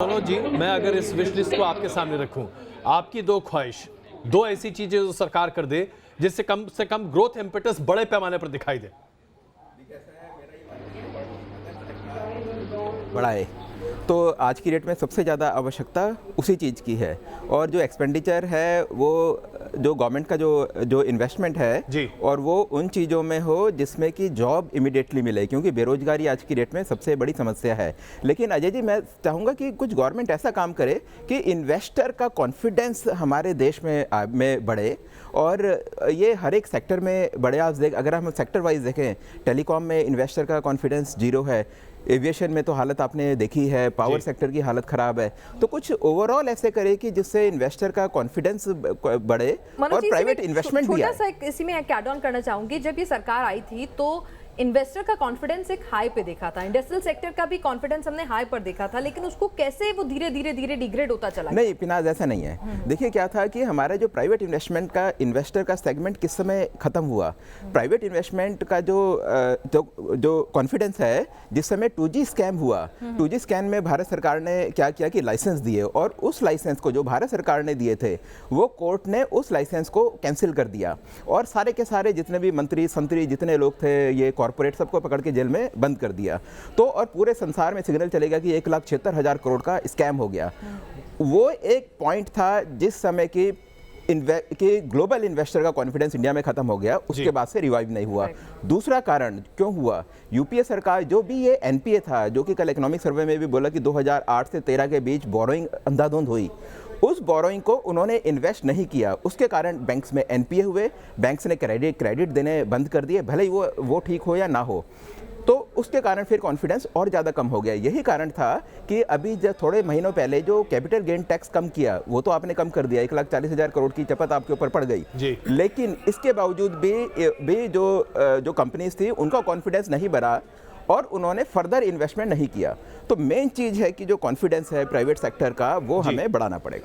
चलो जी, मैं अगर इस विश लिस्ट को आपके सामने रखूं, आपकी दो ख्वाहिश, दो ऐसी चीजें जो सरकार कर दे जिससे कम से कम ग्रोथ इम्पेटस बड़े पैमाने पर दिखाई दे। बढ़ाए तो आज की डेट में सबसे ज़्यादा आवश्यकता उसी चीज़ की है। और जो एक्सपेंडिचर है वो जो गवर्नमेंट का जो इन्वेस्टमेंट है जी। और वो उन चीज़ों में हो जिसमें कि जॉब इमीडिएटली मिले, क्योंकि बेरोजगारी आज की डेट में सबसे बड़ी समस्या है। लेकिन अजय जी, मैं चाहूँगा कि कुछ गवर्नमेंट ऐसा काम करे कि इन्वेस्टर का कॉन्फिडेंस हमारे देश में बढ़े और ये हर एक सेक्टर में बढ़े। आप अगर हम सेक्टर वाइज देखें, टेलीकॉम में इन्वेस्टर का कॉन्फिडेंस 0 है, एविएशन में तो हालत आपने देखी है, पावर सेक्टर की हालत खराब है। तो कुछ ओवरऑल ऐसे करे कि जिससे इन्वेस्टर का कॉन्फिडेंस बढ़े और प्राइवेट इन्वेस्टमेंट भी आए। छोटा सा इसी में ऐड ऑन करना चाहूंगी, जब ये सरकार आई थी तो इन्वेस्टर का कॉन्फिडेंस एक हाई पे देखा था, इंडस्ट्रियल सेक्टर का भी कॉन्फिडेंस हमने हाई पर देखा था, लेकिन उसको कैसे वो धीरे धीरे डिग्रेड होता चला? नहीं पिनाज, ऐसा नहीं है। देखिए क्या था कि हमारा जो प्राइवेट इन्वेस्टमेंट का इन्वेस्टर का सेगमेंट किस समय खत्म हुआ। प्राइवेट इन्वेस्टमेंट का जो कॉन्फिडेंस है, जिस समय 2G स्कैम हुआ, 2G स्कैम में भारत सरकार ने क्या किया कि लाइसेंस दिए, और उस लाइसेंस को जो भारत सरकार ने दिए थे वो कोर्ट ने उस लाइसेंस को कैंसिल कर दिया, और सारे के सारे जितने भी मंत्री संतरी जितने लोग थे, ये कॉर्पोरेट, सबको पकड़ के जेल में बंद कर दिया। तो और पूरे संसार में सिग्नल चलेगा कि 1,76,000 करोड़ का स्कैम हो गया। वो एक पॉइंट था जिस समय की ग्लोबल इन्वेस्टर का कॉन्फिडेंस इंडिया में खत्म हो गया, उसके बाद से रिवाइव नहीं हुआ। दूसरा कारण क्यों हुआ? यूपीए सरकार, जो भी ये एनपीए था, जो कि कल इकोनॉमिक सर्वे में भी बोला कि 2008 से 13 के बीच बोरोइंग अंधाधुंध हुई, उस बोरोइंग को उन्होंने इन्वेस्ट नहीं किया। उसके कारण बैंक्स में एनपीए हुए, बैंक्स ने क्रेडिट देने बंद कर दिए, भले ही वो ठीक हो या ना हो। तो उसके कारण फिर कॉन्फिडेंस और ज़्यादा कम हो गया। यही कारण था कि अभी जब थोड़े महीनों पहले जो कैपिटल गेन टैक्स कम किया, वो तो आपने कम कर दिया, 1,40,000 करोड़ की चपत आपके ऊपर पड़ गई जी। लेकिन इसके बावजूद भी जो कंपनीज थी उनका कॉन्फिडेंस नहीं बढ़ा और उन्होंने फर्दर इन्वेस्टमेंट नहीं किया। तो मेन चीज़ है कि जो कॉन्फिडेंस है प्राइवेट सेक्टर का, वो हमें बढ़ाना पड़ेगा।